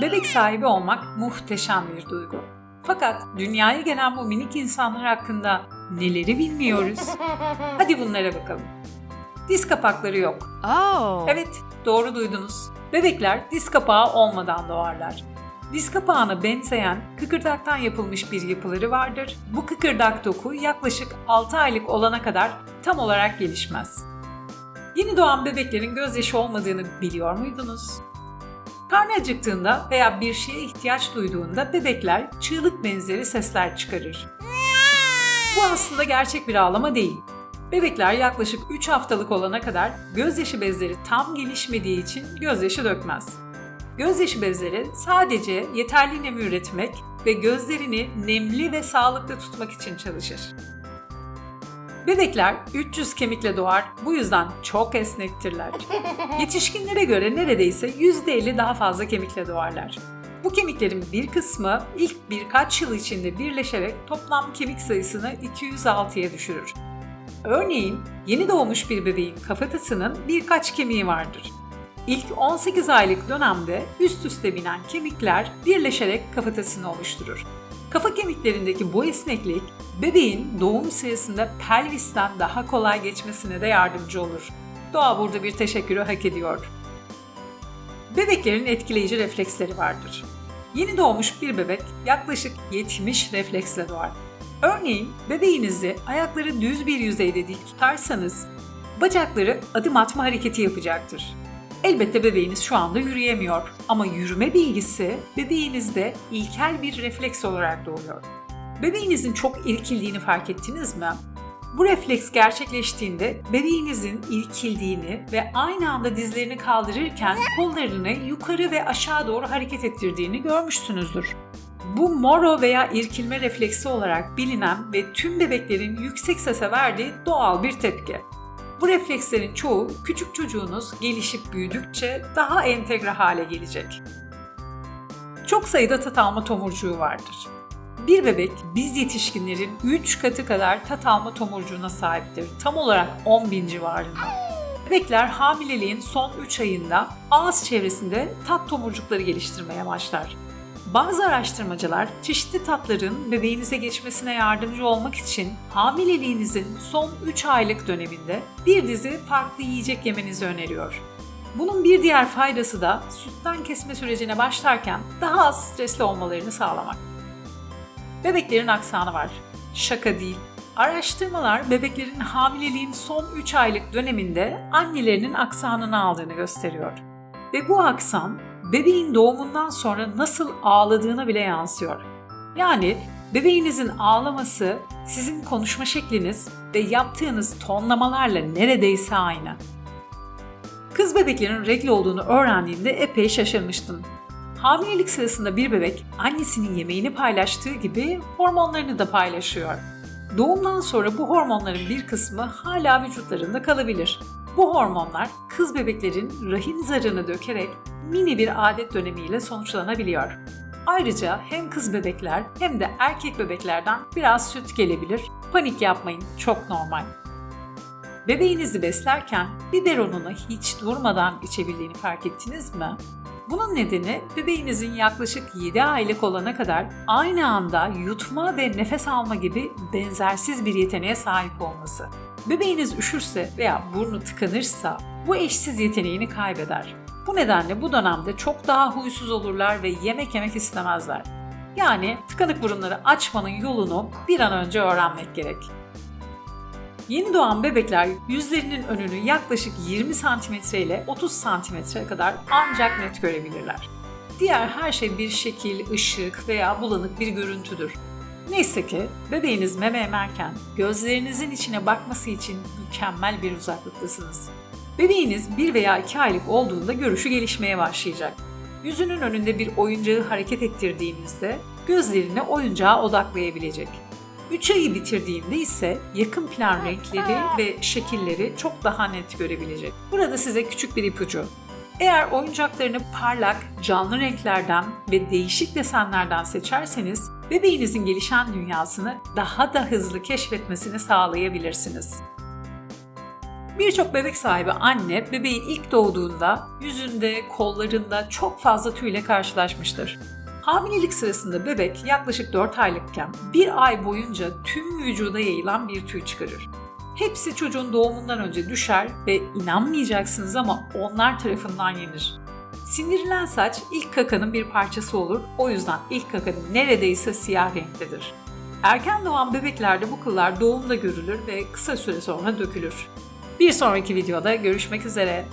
Bebek sahibi olmak muhteşem bir duygu. Fakat dünyaya gelen bu minik insanlar hakkında neleri bilmiyoruz? Hadi bunlara bakalım. Diz kapakları yok. Evet, doğru duydunuz. Bebekler diz kapağı olmadan doğarlar. Diz kapağına benzeyen kıkırdaktan yapılmış bir yapıları vardır. Bu kıkırdak doku yaklaşık 6 aylık olana kadar tam olarak gelişmez. Yeni doğan bebeklerin gözyaşı olmadığını biliyor muydunuz? Karnı acıktığında veya bir şeye ihtiyaç duyduğunda bebekler çığlık benzeri sesler çıkarır. Bu aslında gerçek bir ağlama değil. Bebekler yaklaşık 3 haftalık olana kadar gözyaşı bezleri tam gelişmediği için gözyaşı dökmez. Gözyaşı bezleri sadece yeterli nem üretmek ve gözlerini nemli ve sağlıklı tutmak için çalışır. Bebekler 300 kemikle doğar, bu yüzden çok esnektirler. Yetişkinlere göre neredeyse %50 daha fazla kemikle doğarlar. Bu kemiklerin bir kısmı ilk birkaç yıl içinde birleşerek toplam kemik sayısını 206'ya düşürür. Örneğin yeni doğmuş bir bebeğin kafatasının birkaç kemiği vardır. İlk 18 aylık dönemde üst üste binen kemikler birleşerek kafatasını oluşturur. Kafa kemiklerindeki bu esneklik, bebeğin doğum sırasında pelvisten daha kolay geçmesine de yardımcı olur. Doğa burada bir teşekkürü hak ediyor. Bebeklerin etkileyici refleksleri vardır. Yeni doğmuş bir bebek yaklaşık 70 refleksle doğar. Örneğin bebeğinizi ayakları düz bir yüzeyde dik tutarsanız, bacakları adım atma hareketi yapacaktır. Elbette bebeğiniz şu anda yürüyemiyor ama yürüme bilgisi bebeğinizde ilkel bir refleks olarak doğuyor. Bebeğinizin çok irkildiğini fark ettiniz mi? Bu refleks gerçekleştiğinde bebeğinizin irkildiğini ve aynı anda dizlerini kaldırırken kollarını yukarı ve aşağı doğru hareket ettirdiğini görmüşsünüzdür. Bu moro veya irkilme refleksi olarak bilinen ve tüm bebeklerin yüksek sese verdiği doğal bir tepki. Bu reflekslerin çoğu küçük çocuğunuz gelişip büyüdükçe daha entegre hale gelecek. Çok sayıda tat alma tomurcuğu vardır. Bir bebek biz yetişkinlerin 3 katı kadar tat alma tomurcuğuna sahiptir. Tam olarak 10.000 civarında. Bebekler hamileliğin son 3 ayında ağız çevresinde tat tomurcukları geliştirmeye başlar. Bazı araştırmacılar çeşitli tatların bebeğinize geçmesine yardımcı olmak için hamileliğinizin son 3 aylık döneminde bir dizi farklı yiyecek yemenizi öneriyor. Bunun bir diğer faydası da sütten kesme sürecine başlarken daha az stresli olmalarını sağlamak. Bebeklerin aksanı var. Şaka değil. Araştırmalar bebeklerin hamileliğin son 3 aylık döneminde annelerinin aksanını aldığını gösteriyor. Ve bu aksan bebeğin doğumundan sonra nasıl ağladığına bile yansıyor. Yani bebeğinizin ağlaması sizin konuşma şekliniz ve yaptığınız tonlamalarla neredeyse aynı. Kız bebeklerin regl olduğunu öğrendiğimde epey şaşırmıştım. Hamilelik sırasında bir bebek annesinin yemeğini paylaştığı gibi hormonlarını da paylaşıyor. Doğumdan sonra bu hormonların bir kısmı hala vücutlarında kalabilir. Bu hormonlar kız bebeklerin rahim zarını dökerek mini bir adet dönemiyle sonuçlanabiliyor. Ayrıca hem kız bebekler hem de erkek bebeklerden biraz süt gelebilir. Panik yapmayın, çok normal. Bebeğinizi beslerken biberonunu hiç durmadan içebildiğini fark ettiniz mi? Bunun nedeni bebeğinizin yaklaşık 7 aylık olana kadar aynı anda yutma ve nefes alma gibi benzersiz bir yeteneğe sahip olması. Bebeğiniz üşürse veya burnu tıkanırsa bu eşsiz yeteneğini kaybeder. Bu nedenle bu dönemde çok daha huysuz olurlar ve yemek yemek istemezler. Yani tıkanık burunları açmanın yolunu bir an önce öğrenmek gerek. Yeni doğan bebekler yüzlerinin önünü yaklaşık 20 cm ile 30 cm'ye kadar ancak net görebilirler. Diğer her şey bir şekil, ışık veya bulanık bir görüntüdür. Neyse ki bebeğiniz meme emerken gözlerinizin içine bakması için mükemmel bir uzaklıktasınız. Bebeğiniz 1 veya 2 aylık olduğunda görüşü gelişmeye başlayacak. Yüzünün önünde bir oyuncağı hareket ettirdiğinizde gözlerini oyuncağa odaklayabilecek. 3 ayı bitirdiğinde ise yakın plan renkleri ve şekilleri çok daha net görebilecek. Burada size küçük bir ipucu. Eğer oyuncaklarını parlak, canlı renklerden ve değişik desenlerden seçerseniz bebeğinizin gelişen dünyasını daha da hızlı keşfetmesini sağlayabilirsiniz. Birçok bebek sahibi anne bebeği ilk doğduğunda yüzünde, kollarında çok fazla tüyle karşılaşmıştır. Hamilelik sırasında bebek yaklaşık 4 aylıkken 1 ay boyunca tüm vücuda yayılan bir tüy çıkarır. Hepsi çocuğun doğumundan önce düşer ve inanmayacaksınız ama onlar tarafından yenir. Sindirilen saç ilk kakanın bir parçası olur, o yüzden ilk kakanın neredeyse siyah renktedir. Erken doğan bebeklerde bu kıllar doğumda görülür ve kısa süre sonra dökülür. Bir sonraki videoda görüşmek üzere.